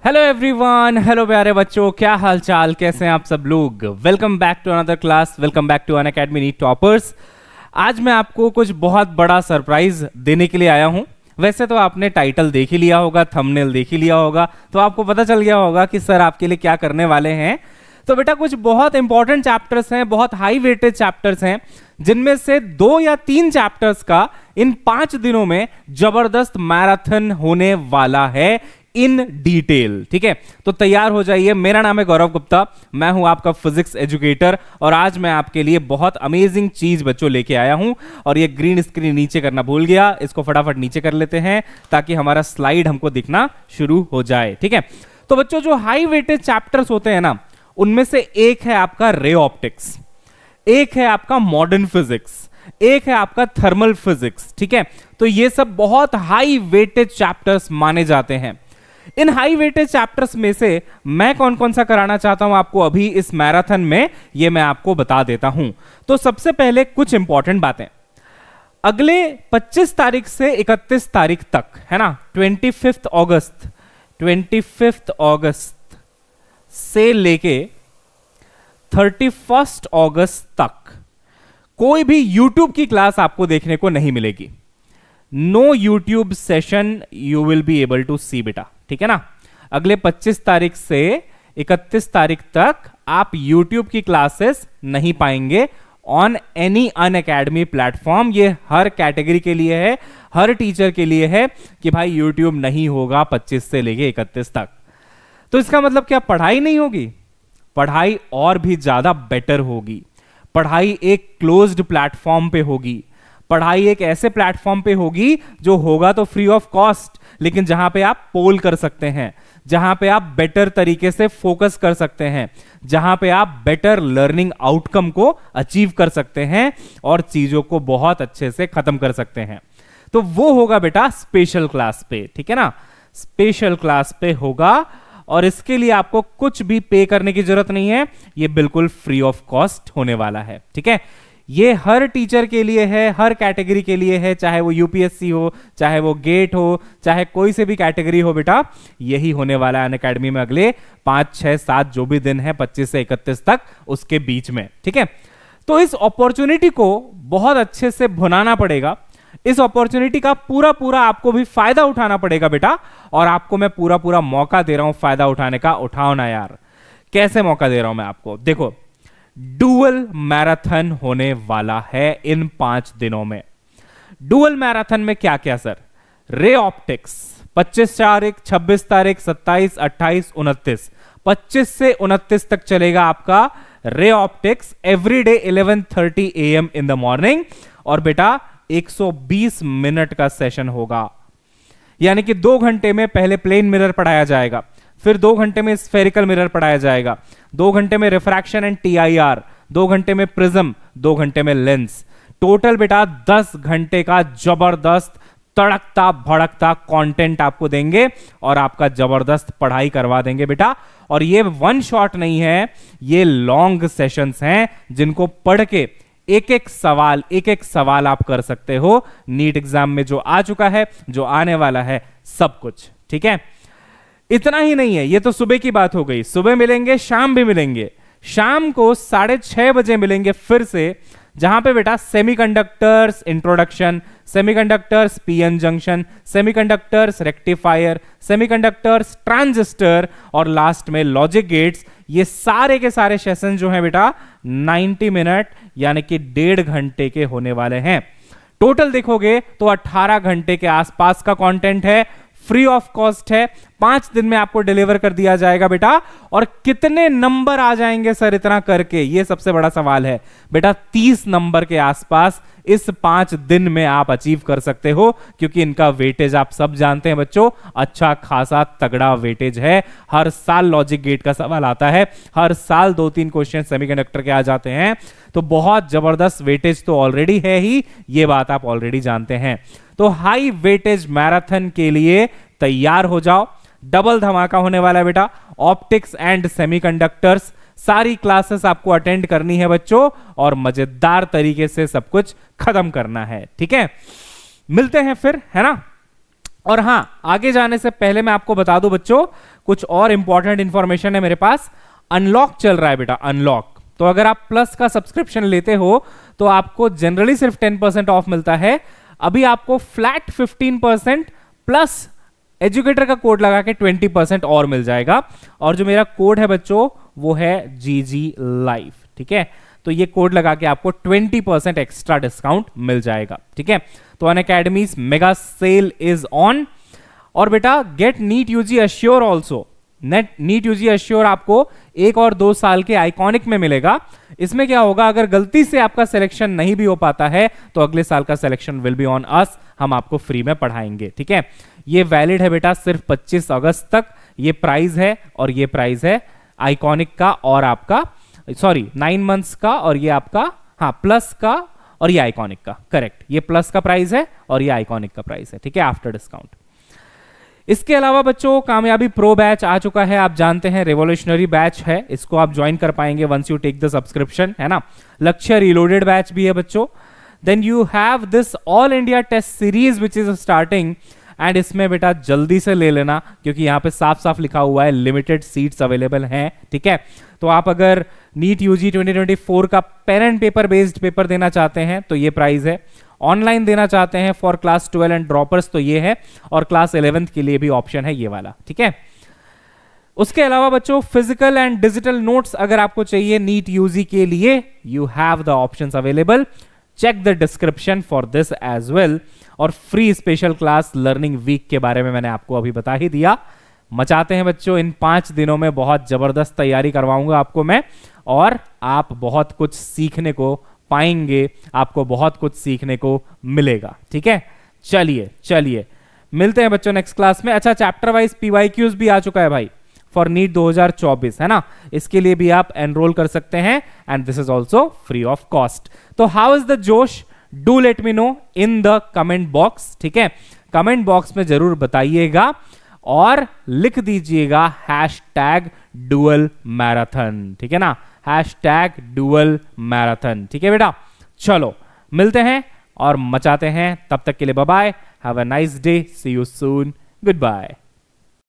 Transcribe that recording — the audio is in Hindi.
हेलो एवरीवन, हेलो प्यारे बच्चों, क्या हाल चाल, कैसे हैं आप सब लोग। Welcome back to another class, welcome back to Unacademy NEET toppers. आज मैं आपको कुछ बहुत बड़ा सरप्राइज देने के लिए आया हूं। वैसे तो आपने टाइटल देख ही लिया होगा, थंबनेल देख ही लिया होगा, तो आपको पता चल गया होगा कि सर आपके लिए क्या करने वाले हैं। तो बेटा कुछ बहुत इंपॉर्टेंट चैप्टर्स हैं, बहुत हाई वेटेज चैप्टर्स हैं, जिनमें से 2 या 3 चैप्टर्स का इन 5 दिनों में जबरदस्त मैराथन होने वाला है इन डिटेल। ठीक है, तो तैयार हो जाइए। मेरा नाम है गौरव गुप्ता, मैं हूं आपका फिजिक्स एजुकेटर, और आज मैं आपके लिए बहुत अमेजिंग चीज बच्चों लेके आया हूं। और ये ग्रीन स्क्रीन नीचे करना भूल गया, इसको फटाफट नीचे कर लेते हैं ताकि हमारा स्लाइड हमको दिखना शुरू हो जाए। ठीक है, तो बच्चों जो हाई वेटेज चैप्टर्स होते हैं ना, उनमें से एक है आपका रे ऑप्टिक्स, एक है आपका मॉडर्न फिजिक्स, एक है आपका थर्मल फिजिक्स। ठीक है, तो ये सब बहुत हाई वेटेज चैप्टर्स माने जाते हैं। इन हाई वेटेज चैप्टर्स में से मैं कौन कौन सा कराना चाहता हूं आपको अभी इस मैराथन में, ये मैं आपको बता देता हूं। तो सबसे पहले कुछ इंपॉर्टेंट बातें। अगले 25 तारीख से 31 तारीख तक, है ना, 25 अगस्त से लेके 31 अगस्त तक कोई भी YouTube की क्लास आपको देखने को नहीं मिलेगी। No YouTube session you will be able to see बेटा। ठीक है ना, अगले 25 तारीख से 31 तारीख तक आप YouTube की क्लासेस नहीं पाएंगे ऑन एनी अनअकैडमी प्लेटफॉर्म। ये हर कैटेगरी के लिए है, हर टीचर के लिए है कि भाई YouTube नहीं होगा 25 से लेके 31 तक। तो इसका मतलब क्या पढ़ाई नहीं होगी? पढ़ाई और भी ज्यादा बेटर होगी। पढ़ाई एक क्लोज्ड प्लेटफॉर्म पे होगी। पढ़ाई एक ऐसे प्लेटफॉर्म पे होगी जो होगा तो फ्री ऑफ कॉस्ट, लेकिन जहां पे आप पोल कर सकते हैं, जहां पे आप बेटर तरीके से फोकस कर सकते हैं, जहां पे आप बेटर लर्निंग आउटकम को अचीव कर सकते हैं और चीजों को बहुत अच्छे से खत्म कर सकते हैं। तो वो होगा बेटा स्पेशल क्लास पे। ठीक है ना, स्पेशल क्लास पे होगा, और इसके लिए आपको कुछ भी पे करने की जरूरत नहीं है, ये बिल्कुल फ्री ऑफ कॉस्ट होने वाला है। ठीक है, ये हर टीचर के लिए है, हर कैटेगरी के लिए है, चाहे वो यूपीएससी हो, चाहे वो गेट हो, चाहे कोई से भी कैटेगरी हो बेटा, यही होने वाला है अनअकैडमी में अगले 5, 6, 7 जो भी दिन है 25 से 31 तक, उसके बीच में। ठीक है, तो इस अपॉर्चुनिटी को बहुत अच्छे से भुनाना पड़ेगा। इस अपॉर्चुनिटी का पूरा आपको भी फायदा उठाना पड़ेगा बेटा, और आपको मैं पूरा मौका दे रहा हूं फायदा उठाने का। उठाओ ना यार, कैसे मौका दे रहा हूं मैं आपको? देखो, डुअल मैराथन होने वाला है इन 5 दिनों में। डुअल मैराथन में क्या क्या सर? रे ऑप्टिक्स 25 तारीख, 26 तारीख, 27, 28, 29, 25 से 29 तक चलेगा आपका ray optics, everyday 11:30 AM in the morning. और बेटा 120 मिनट का सेशन होगा, यानी कि 2 घंटे में पहले प्लेन मिरर पढ़ाया जाएगा, फिर 2 घंटे में स्फेरिकल मिरर पढ़ाया जाएगा, 2 घंटे में रिफ्रैक्शन एंड TIR, 2 घंटे में प्रिज्म, 2 घंटे में लेंस। टोटल बेटा 10 घंटे का जबरदस्त तड़कता भड़कता कंटेंट आपको देंगे और आपका जबरदस्त पढ़ाई करवा देंगे बेटा। और ये वन शॉट नहीं है, ये लॉन्ग सेशंस हैं जिनको पढ़ के एक एक सवाल आप कर सकते हो नीट एग्जाम में, जो आ चुका है, जो आने वाला है, सब कुछ। ठीक है, इतना ही नहीं है, ये तो सुबह की बात हो गई। सुबह मिलेंगे, शाम भी मिलेंगे। शाम को 6:30 बजे मिलेंगे फिर से, जहां पे बेटा semiconductors introduction, semiconductors PN junction, semiconductors rectifier, semiconductors transistor, और लास्ट में लॉजिक गेट्स। ये सारे के सारे सेशन जो हैं बेटा 90 मिनट यानी कि 1.5 घंटे के होने वाले हैं। टोटल देखोगे तो 18 घंटे के आसपास का कंटेंट है, फ्री ऑफ कॉस्ट है, 5 दिन में आपको डिलीवर कर दिया जाएगा बेटा। और कितने नंबर आ जाएंगे सर इतना करके, ये सबसे बड़ा सवाल है बेटा। 30 नंबर के आसपास इस 5 दिन में आप अचीव कर सकते हो, क्योंकि इनका वेटेज आप सब जानते हैं बच्चों, अच्छा खासा तगड़ा वेटेज है। हर साल लॉजिक गेट का सवाल आता है, हर साल 2-3 क्वेश्चन सेमीकंडक्टर के आ जाते हैं, तो बहुत जबरदस्त वेटेज तो ऑलरेडी है ही, ये बात आप ऑलरेडी जानते हैं। तो हाई वेटेज मैराथन के लिए तैयार हो जाओ। डबल धमाका होने वाला है बेटा। ऑप्टिक्स एंड सेमीकंडक्टर्स सारी क्लासेस आपको अटेंड करनी है बच्चों, और मजेदार तरीके से सब कुछ खत्म करना है। ठीक है, मिलते हैं फिर, है ना। और हां, आगे जाने से पहले मैं आपको बता दूं बच्चों, कुछ और इंपॉर्टेंट इंफॉर्मेशन है मेरे पास। अनलॉक चल रहा है बेटा, अनलॉक। तो अगर आप प्लस का सब्सक्रिप्शन लेते हो तो आपको जनरली सिर्फ 10% ऑफ मिलता है, अभी आपको फ्लैट 15% प्लस एजुकेटर का कोड लगा के 20% और मिल जाएगा। और जो मेरा कोड है बच्चों वो है GG Life, ठीक है। तो ये कोड लगा के आपको 20% एक्स्ट्रा डिस्काउंट मिल जाएगा, ठीक है। तो Unacademy's mega sale is on. और बेटा get NEET UG assure also. NEET UG assure आपको 1 और 2 साल के आइकॉनिक में मिलेगा। इसमें क्या होगा, अगर गलती से आपका सिलेक्शन नहीं भी हो पाता है तो अगले साल का selection will be on us, हम आपको फ्री में पढ़ाएंगे, ठीक है। ये वैलिड है बेटा सिर्फ 25 अगस्त तक। ये प्राइस है, और ये प्राइस है आइकॉनिक का और आपका 9 मंथ्स का, और ये आपका प्लस का और ये आइकॉनिक का, करेक्ट। ये प्लस का प्राइस है और ये आइकॉनिक का प्राइस है, ठीक है, आफ्टर डिस्काउंट। इसके अलावा बच्चों कामयाबी प्रो बैच आ चुका है, आप जानते हैं रेवोल्यूशनरी बैच है, इसको आप ज्वाइन कर पाएंगे once you take the subscription, है ना। लक्ष्य रीलोडेड बैच भी है बच्चों। Then you have this all India test series which is starting, and इसमें बेटा जल्दी से ले लेना क्योंकि यहाँ पे साफ साफ लिखा हुआ है लिमिटेड सीट्स अवेलेबल हैं, ठीक है। तो आप अगर नीट यूजी 2024 का pen and paper based paper देना चाहते हैं तो ये प्राइस है, ऑनलाइन देना चाहते हैं फॉर क्लास 12 एंड ड्रॉपर्स तो ये है, और क्लास 11th के लिए भी ऑप्शन है ये वाला, ठीक है। उसके अलावा बच्चों फिजिकल एंड डिजिटल नोट्स अगर आपको चाहिए नीट यूजी के लिए, you have the options available, check the description for this as well. और free special class learning week के बारे में मैंने आपको अभी बता ही दिया। मचाते हैं बच्चों, इन 5 दिनों में बहुत जबरदस्त तैयारी करवाऊंगा आपको मैं, और आप बहुत कुछ सीखने को पाएंगे, आपको बहुत कुछ सीखने को मिलेगा, ठीक है। चलिए मिलते हैं बच्चों नेक्स्ट क्लास में। अच्छा, चैप्टर वाइज PYQs भी आ चुका है भाई फॉर नीट 2024, है ना। इसके लिए भी आप एनरोल कर सकते हैं, and this is also free of cost. तो हाउ इज द जोश, do let me know in the comment box, ठीक है। कमेंट बॉक्स में जरूर बताइएगा और लिख दीजिएगा #डुअल मैराथन, ठीक है ना, #डुअल मैराथन, ठीक है बेटा। चलो मिलते हैं और मचाते हैं, तब तक के लिए bye bye, have a nice day, see you soon, good bye.